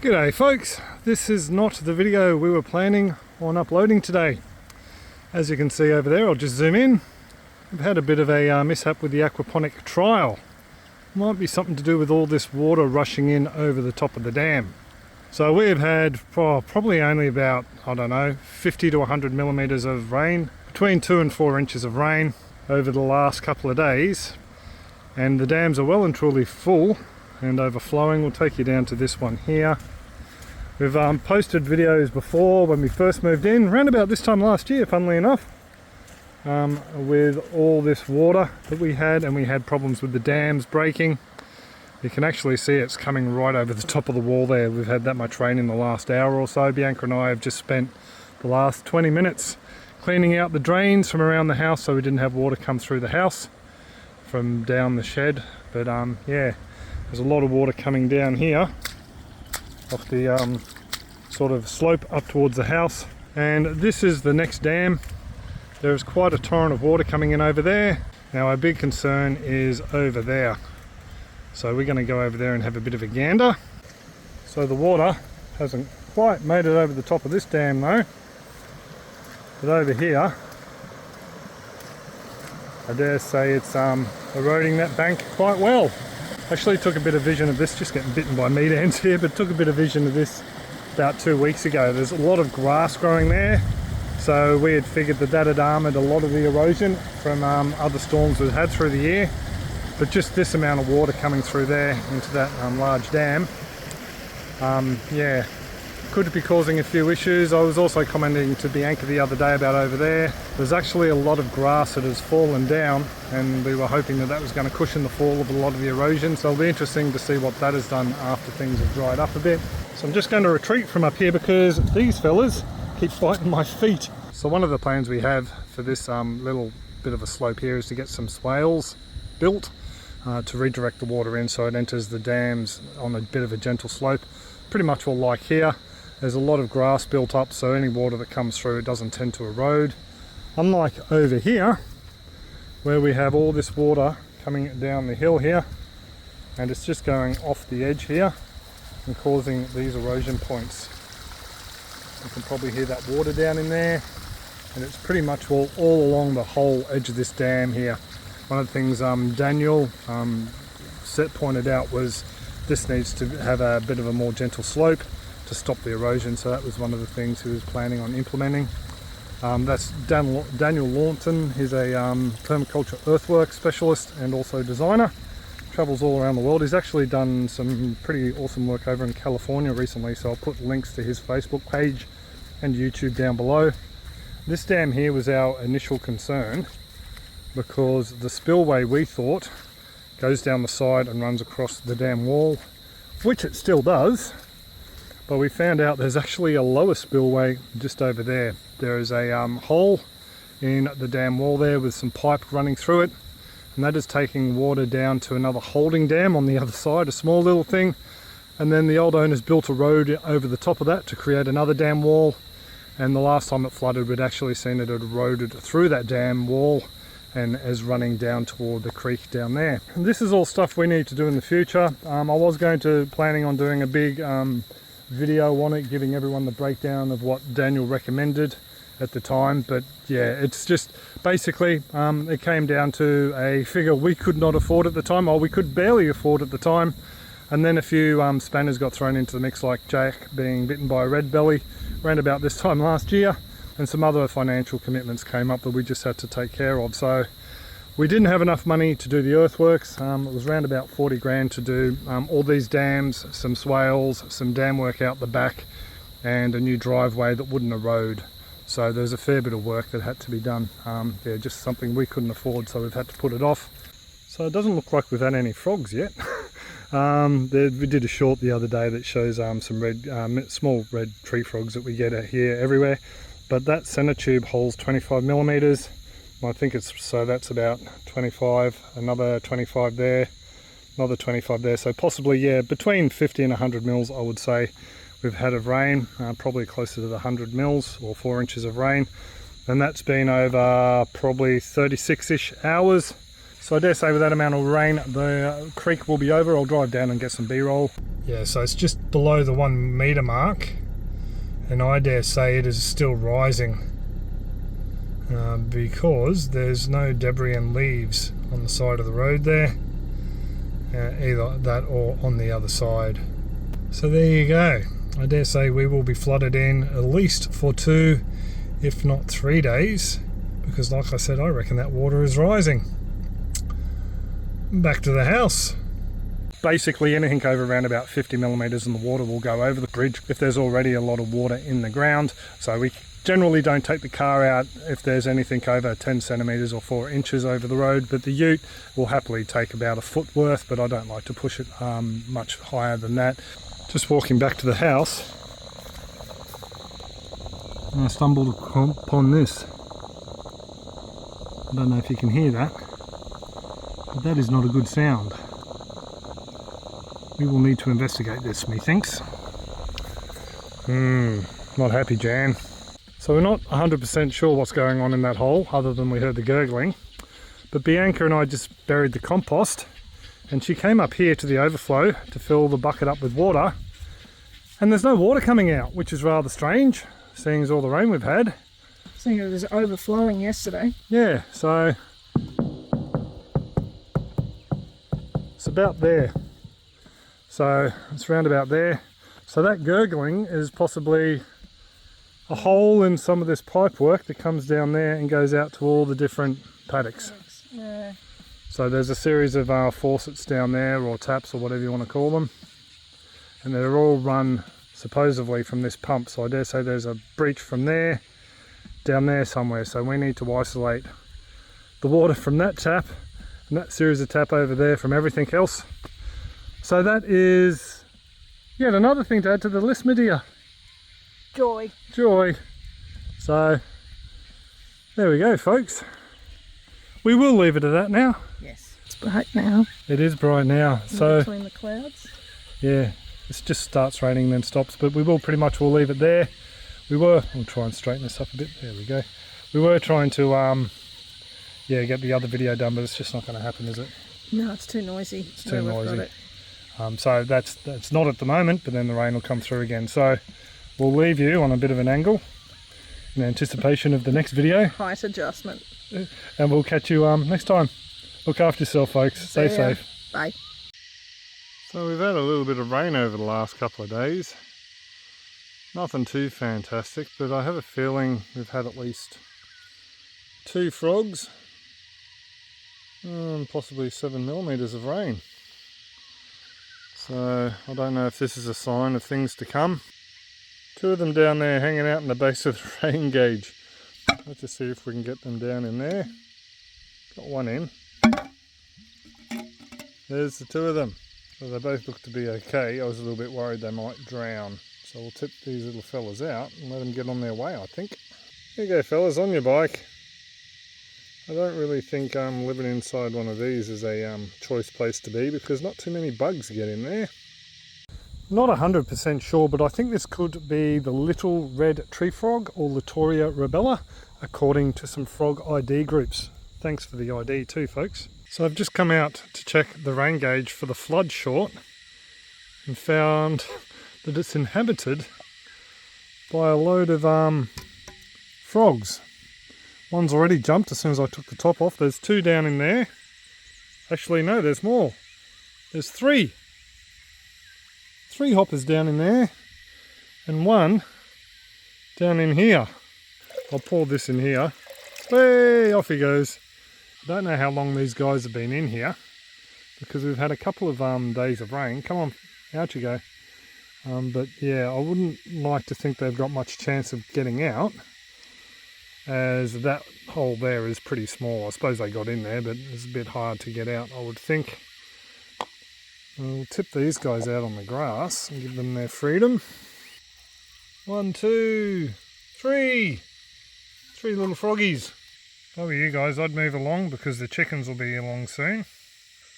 G'day folks, this is not the video we were planning on uploading today. As you can see over there, I'll just zoom in. We've had a bit of a mishap with the aquaponic trial. Might be something to do with all this water rushing in over the top of the dam. So we've had probably only about, I don't know, 50 to 100 millimeters of rain, between 2 and 4 inches of rain over the last couple of days. And the dams are well and truly full and overflowing. We'll take you down to this one here. We've posted videos before when we first moved in, around about this time last year, funnily enough, with all this water that we had, and we had problems with the dams breaking. You can actually see it's coming right over the top of the wall there. We've had that much rain in the last hour or so. Bianca and I have just spent the last 20 minutes cleaning out the drains from around the house so we didn't have water come through the house from down the shed. But yeah, there's a lot of water coming down here off the sort of slope up towards the house, and this is the next dam. There's quite a torrent of water coming in over there. Now our big concern is over there, so we're going to go over there and have a bit of a gander. So the water hasn't quite made it over the top of this dam though, but over here I dare say it's eroding that bank quite well. Actually took a bit of vision of this, just getting bitten by meat ants here, but took a bit of vision of this about 2 weeks ago. There's a lot of grass growing there, so we had figured that that had armoured a lot of the erosion from other storms we've had through the year. But just this amount of water coming through there into that large dam, yeah, could be causing a few issues. I was also commenting to Bianca the other day about over there. There's actually a lot of grass that has fallen down, and we were hoping that that was going to cushion the fall of a lot of the erosion. So it'll be interesting to see what that has done after things have dried up a bit. So I'm just going to retreat from up here because these fellas keep biting my feet. So one of the plans we have for this little bit of a slope here is to get some swales built to redirect the water in so it enters the dams on a bit of a gentle slope, pretty much all like here. There's a lot of grass built up, so any water that comes through it doesn't tend to erode. Unlike over here, where we have all this water coming down the hill here, and it's just going off the edge here and causing these erosion points. You can probably hear that water down in there, and it's pretty much all along the whole edge of this dam here. One of the things Daniel pointed out was this needs to have a bit of a more gentle slope to stop the erosion, so that was one of the things he was planning on implementing. That's Danial Lawton. He's a permaculture earthwork specialist and also designer. Travels all around the world. He's actually done some pretty awesome work over in California recently, so I'll put links to his Facebook page and YouTube down below. This dam here was our initial concern because the spillway, we thought, goes down the side and runs across the dam wall, which it still does. But we found out there's actually a lower spillway just over there. There is a hole in the dam wall there with some pipe running through it, and that is taking water down to another holding dam on the other side, a small little thing. And then the old owners built a road over the top of that to create another dam wall, and the last time it flooded we'd actually seen it had eroded through that dam wall and is running down toward the creek down there. And this is all stuff we need to do in the future. I was planning on doing a big video on it, giving everyone the breakdown of what Daniel recommended at the time, but yeah, it's just basically it came down to a figure we could not afford at the time, or we could barely afford at the time, and then a few spanners got thrown into the mix, like Jack being bitten by a red belly around about this time last year, and some other financial commitments came up that we just had to take care of. So we didn't have enough money to do the earthworks. It was around about 40 grand to do all these dams, some swales, some dam work out the back, and a new driveway that wouldn't erode. So there's a fair bit of work that had to be done. Yeah, just something we couldn't afford, so we've had to put it off. So it doesn't look like we've had any frogs yet. We did a short the other day that shows some small red tree frogs that we get here everywhere. But that center tube holds 25 millimeters. I think so that's about 25, another 25 there, another 25 there, so possibly, yeah, between 50 and 100 mils I would say we've had of rain, probably closer to the 100 mils or 4 inches of rain, and that's been over probably 36-ish hours. So I dare say with that amount of rain, the creek will be over. I'll drive down and get some B-roll. Yeah, so it's just below the 1 metre mark, and I dare say it is still rising because there's no debris and leaves on the side of the road there, either that or on the other side. So there you go. I dare say we will be flooded in at least for 2, if not 3 days, because like I said, I reckon that water is rising. Back to the house. Basically anything over around about 50 millimeters in the water will go over the bridge if there's already a lot of water in the ground. So we generally don't take the car out if there's anything over 10 centimeters or 4 inches over the road, but the ute will happily take about a foot worth, but I don't like to push it much higher than that. Just walking back to the house, and I stumbled upon this. I don't know if you can hear that, but that is not a good sound. We will need to investigate this, methinks. Not happy, Jan. So we're not 100% sure what's going on in that hole, other than we heard the gurgling. But Bianca and I just buried the compost, and she came up here to the overflow to fill the bucket up with water. And there's no water coming out, which is rather strange, seeing as all the rain we've had. Seeing it was overflowing yesterday. Yeah, so it's about there. So it's round about there. So that gurgling is possibly a hole in some of this pipe work that comes down there and goes out to all the different paddocks. Yeah. So there's a series of faucets down there, or taps, or whatever you want to call them. And they're all run supposedly from this pump. So I dare say there's a breach from there, down there somewhere. So we need to isolate the water from that tap and that series of tap over there from everything else. So that is yet another thing to add to the list, my dear. Joy. Joy. So there we go, folks. We will leave it at that now. Yes. It's bright now. It is bright now. So between the clouds. Yeah, it just starts raining then stops, but we will pretty much will leave it there. We'll try and straighten this up a bit. There we go. We were trying to get the other video done, but it's just not going to happen, is it? No, it's too noisy. It's too noisy. So that's not at the moment, but then the rain will come through again. So we'll leave you on a bit of an angle in anticipation of the next video. Height adjustment. And we'll catch you next time. Look after yourself, folks. Stay safe. Bye. So we've had a little bit of rain over the last couple of days. Nothing too fantastic, but I have a feeling we've had at least 2 frogs and possibly 7 millimeters of rain. So I don't know if this is a sign of things to come. 2 of them down there hanging out in the base of the rain gauge. Let's just see if we can get them down in there. Got one in. There's the 2 of them. So they both look to be okay. I was a little bit worried they might drown. So we'll tip these little fellas out and let them get on their way, I think. Here you go, fellas, on your bike. I don't really think living inside one of these is a choice place to be, because not too many bugs get in there. Not 100% sure, but I think this could be the little red tree frog, or Latoria rubella, according to some frog ID groups. Thanks for the ID too, folks. So I've just come out to check the rain gauge for the flood short and found that it's inhabited by a load of frogs. One's already jumped as soon as I took the top off. There's 2 down in there. Actually, no, there's more. There's 3. 3 hoppers down in there, and 1 down in here. I'll pour this in here. Hey, off he goes. I don't know how long these guys have been in here, because we've had a couple of days of rain. Come on, out you go. But yeah, I wouldn't like to think they've got much chance of getting out, as that hole there is pretty small. I suppose they got in there, but it's a bit hard to get out, I would think. We'll tip these guys out on the grass and give them their freedom. 1, 2, 3. 3 little froggies. If I were you guys, I'd move along, because the chickens will be along soon.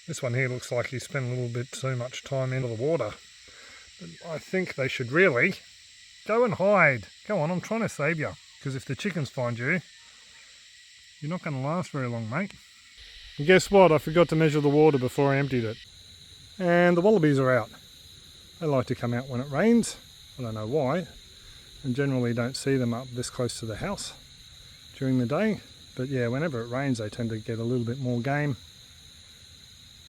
This one here looks like he spent a little bit too much time into the water. But I think they should really go and hide. Go on, I'm trying to save you. Because if the chickens find you, you're not going to last very long, mate. And guess what? I forgot to measure the water before I emptied it. And the wallabies are out. They like to come out when it rains. I don't know why. And generally don't see them up this close to the house during the day. But yeah, whenever it rains they tend to get a little bit more game.